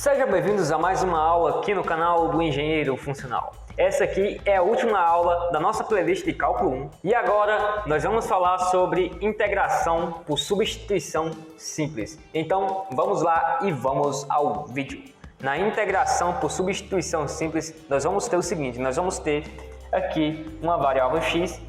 Sejam bem-vindos a mais uma aula aqui no canal do Engenheiro Funcional. Essa aqui é a última aula da nossa playlist de Cálculo 1 e agora nós vamos falar sobre integração por substituição simples. Então vamos lá e vamos ao vídeo. Na integração por substituição simples nós vamos ter o seguinte, nós vamos ter aqui uma variável x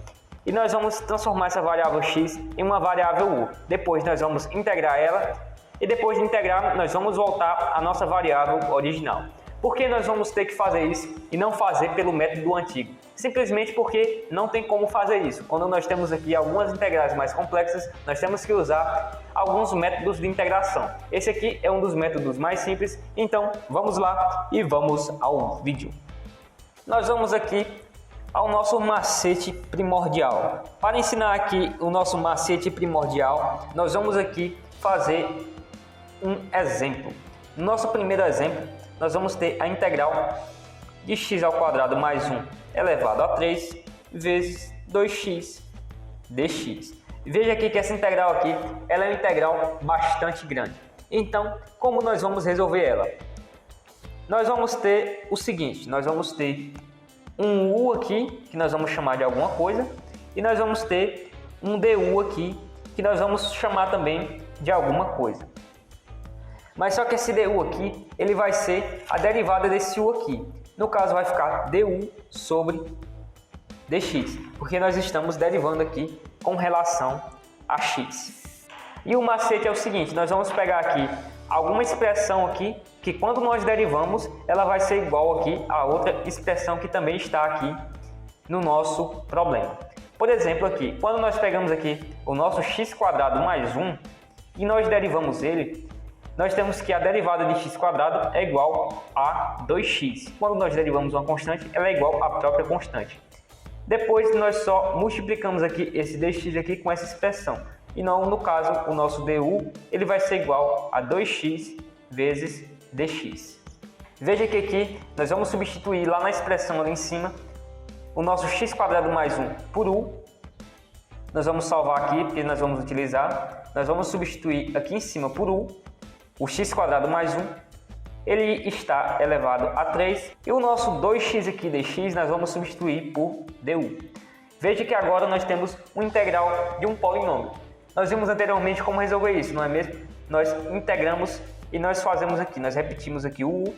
e nós vamos transformar essa variável x em uma variável u. Depois nós vamos integrar ela e depois de integrar, nós vamos voltar à nossa variável original. Por que nós vamos ter que fazer isso e não fazer pelo método antigo? Simplesmente porque não tem como fazer isso. Quando nós temos aqui algumas integrais mais complexas, nós temos que usar alguns métodos de integração. Esse aqui é um dos métodos mais simples, então vamos lá e vamos ao vídeo. Nós vamos aqui ao nosso macete primordial. Para ensinar aqui o nosso macete primordial, nós vamos aqui fazer um exemplo. No nosso primeiro exemplo, nós vamos ter a integral de x ao quadrado mais 1 elevado a 3 vezes 2x dx. Veja aqui que essa integral aqui, ela é uma integral bastante grande. Então, como nós vamos resolver ela? Nós vamos ter o seguinte, nós vamos ter um u aqui, que nós vamos chamar de alguma coisa, e nós vamos ter um du aqui, que nós vamos chamar também de alguma coisa. Mas só que esse du aqui, ele vai ser a derivada desse u aqui. No caso vai ficar du sobre dx, porque nós estamos derivando aqui com relação a x. E o macete é o seguinte, nós vamos pegar aqui alguma expressão aqui, que quando nós derivamos, ela vai ser igual aqui a outra expressão que também está aqui no nosso problema. Por exemplo aqui, quando nós pegamos aqui o nosso x² mais 1 e nós derivamos ele, nós temos que a derivada de x² é igual a 2x. Quando nós derivamos uma constante, ela é igual à própria constante. Depois nós só multiplicamos aqui esse dx aqui com essa expressão. E não, no caso, o nosso du, ele vai ser igual a 2x vezes dx. Veja que aqui nós vamos substituir lá na expressão ali em cima o nosso x² mais 1 por u. Nós vamos salvar aqui, porque nós vamos utilizar. Nós vamos substituir aqui em cima por u. O x² mais 1, ele está elevado a 3. E o nosso 2x aqui dx, nós vamos substituir por du. Veja que agora nós temos uma integral de um polinômio. Nós vimos anteriormente como resolver isso, não é mesmo? Nós integramos e nós fazemos aqui, nós repetimos aqui o u,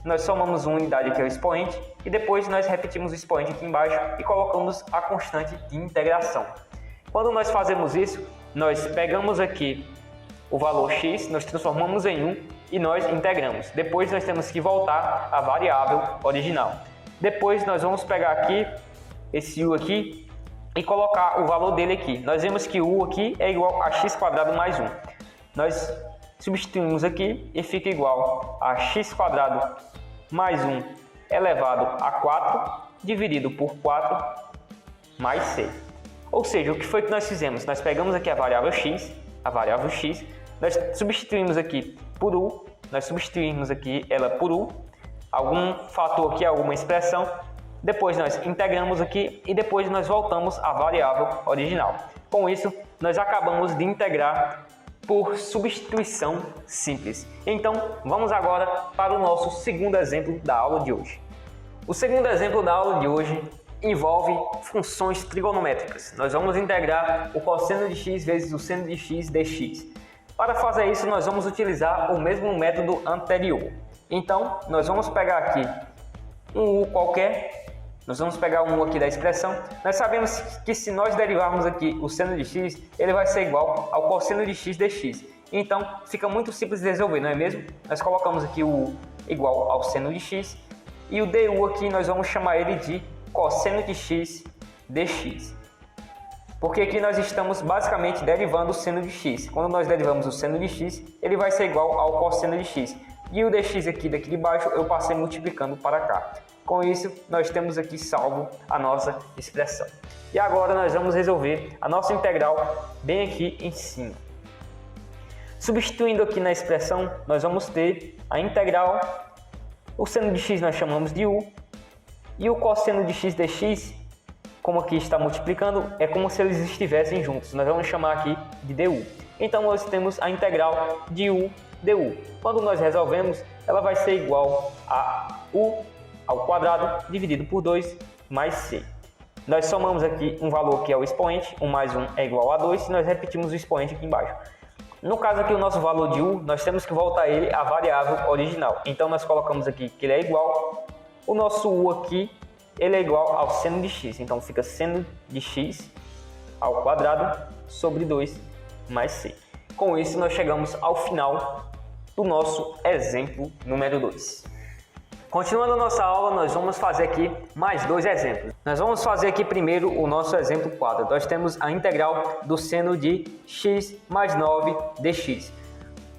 nós somamos uma unidade que é o expoente, e depois nós repetimos o expoente aqui embaixo e colocamos a constante de integração. Quando nós fazemos isso, nós pegamos aqui o valor x, nós transformamos em 1 e nós integramos. Depois nós temos que voltar à variável original. Depois nós vamos pegar aqui esse u aqui e colocar o valor dele aqui. Nós vemos que o u aqui é igual a x² mais 1. Nós substituímos aqui e fica igual a x² mais 1 elevado a 4 dividido por 4 mais c. Ou seja, o que foi que nós fizemos? Nós pegamos aqui a variável x, nós substituímos aqui por u, nós substituímos aqui ela por u, algum fator aqui, alguma expressão, depois nós integramos aqui e depois nós voltamos à variável original. Com isso, nós acabamos de integrar por substituição simples. Então, vamos agora para o nosso segundo exemplo da aula de hoje. O segundo exemplo da aula de hoje envolve funções trigonométricas. Nós vamos integrar o cosseno de x vezes o seno de x dx. Para fazer isso, nós vamos utilizar o mesmo método anterior. Então, nós vamos pegar aqui um u qualquer, nós vamos pegar um u aqui da expressão. Nós sabemos que se nós derivarmos aqui o seno de x, ele vai ser igual ao cosseno de x dx. Então, fica muito simples de resolver, não é mesmo? Nós colocamos aqui o u igual ao seno de x e o du aqui nós vamos chamar ele de cosseno de x dx. Porque aqui nós estamos basicamente derivando o seno de x. Quando nós derivamos o seno de x, ele vai ser igual ao cosseno de x. E o dx aqui daqui de baixo eu passei multiplicando para cá. Com isso, nós temos aqui salvo a nossa expressão. E agora nós vamos resolver a nossa integral bem aqui em cima. Substituindo aqui na expressão, nós vamos ter a integral, o seno de x nós chamamos de u, e o cosseno de x dx, como aqui está multiplicando, é como se eles estivessem juntos. Nós vamos chamar aqui de du. Então nós temos a integral de u du. Quando nós resolvemos, ela vai ser igual a u ao quadrado dividido por 2 mais c. Nós somamos aqui um valor que é o expoente, 1 mais 1 é igual a 2, e nós repetimos o expoente aqui embaixo. No caso aqui, o nosso valor de u, nós temos que voltar ele à variável original. Então, nós colocamos aqui que ele é igual, o nosso u aqui, ele é igual ao seno de x. Então, fica seno de x ao quadrado sobre 2 mais c. Com isso, nós chegamos ao final do nosso exemplo número 2. Continuando a nossa aula, nós vamos fazer aqui mais 2 exemplos. Nós vamos fazer aqui primeiro o nosso exemplo 4. Nós temos a integral do seno de x mais 9 dx.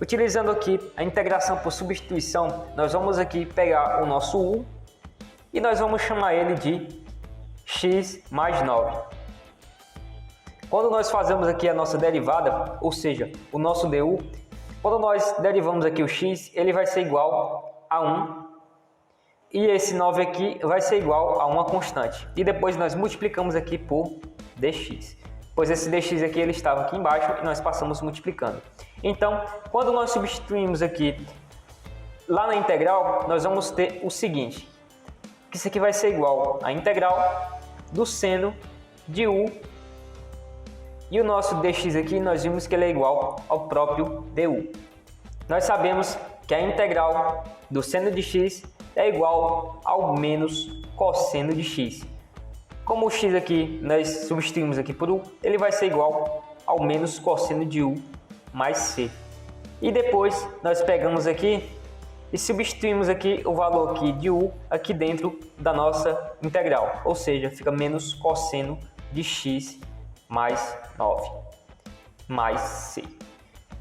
Utilizando aqui a integração por substituição, nós vamos aqui pegar o nosso u e nós vamos chamar ele de x mais 9. Quando nós fazemos aqui a nossa derivada, ou seja, o nosso du, quando nós derivamos aqui o x, ele vai ser igual a 1. E esse 9 aqui vai ser igual a uma constante. E depois nós multiplicamos aqui por dx. Pois esse dx aqui ele estava aqui embaixo e nós passamos multiplicando. Então, quando nós substituímos aqui lá na integral, nós vamos ter o seguinte. Que isso aqui vai ser igual a integral do seno de u. E o nosso dx aqui nós vimos que ele é igual ao próprio du. Nós sabemos que a integral do seno de x é igual ao menos cosseno de x. Como o x aqui nós substituímos aqui por u, ele vai ser igual ao menos cosseno de u mais c. E depois nós pegamos aqui e substituímos aqui o valor aqui de u aqui dentro da nossa integral. Ou seja, fica menos cosseno de x mais 9 mais c.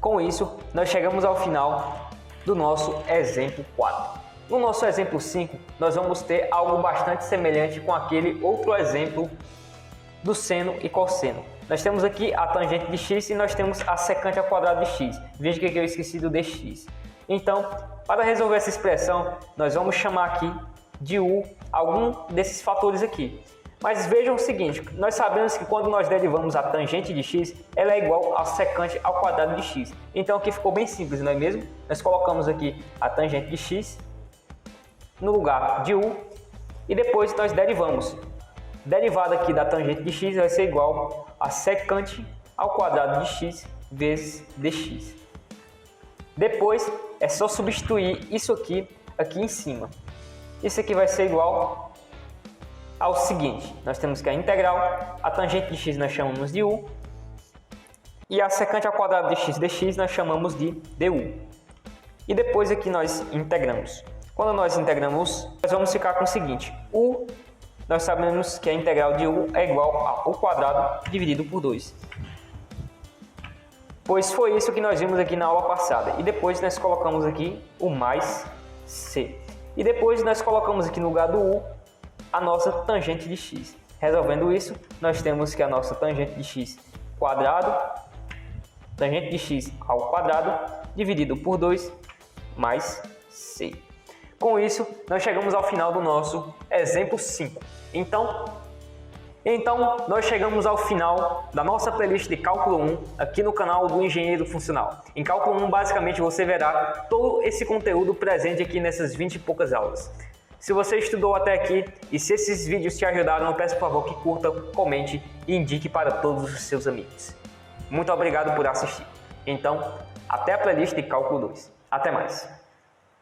Com isso, nós chegamos ao final do nosso exemplo 4. No nosso exemplo 5, nós vamos ter algo bastante semelhante com aquele outro exemplo do seno e cosseno. Nós temos aqui a tangente de x e nós temos a secante ao quadrado de x. Veja que eu esqueci do dx. Então, para resolver essa expressão, nós vamos chamar aqui de u algum desses fatores aqui. Mas vejam o seguinte, nós sabemos que quando nós derivamos a tangente de x, ela é igual a secante ao quadrado de x. Então aqui ficou bem simples, não é mesmo? Nós colocamos aqui a tangente de x no lugar de u e depois nós derivamos. Derivada aqui da tangente de x vai ser igual a secante ao quadrado de x vezes dx. Depois é só substituir isso aqui em cima. Isso aqui vai ser igual ao seguinte, nós temos que a integral, a tangente de x nós chamamos de u e a secante ao quadrado de x dx nós chamamos de du. E depois aqui nós integramos. Quando nós integramos, nós vamos ficar com o seguinte, u, nós sabemos que a integral de u é igual a u quadrado dividido por 2. Pois foi isso que nós vimos aqui na aula passada. E depois nós colocamos aqui o mais c. E depois nós colocamos aqui no lugar do u a nossa tangente de x. Resolvendo isso, nós temos que a nossa tangente de x quadrado, tangente de x ao quadrado, dividido por 2 mais c. Com isso, nós chegamos ao final do nosso exemplo 5. Então, nós chegamos ao final da nossa playlist de Cálculo 1 aqui no canal do Engenheiro Funcional. Em Cálculo 1, basicamente, você verá todo esse conteúdo presente aqui nessas 20 e poucas aulas. Se você estudou até aqui e se esses vídeos te ajudaram, eu peço por favor que curta, comente e indique para todos os seus amigos. Muito obrigado por assistir. Então, até a playlist de Cálculo 2. Até mais!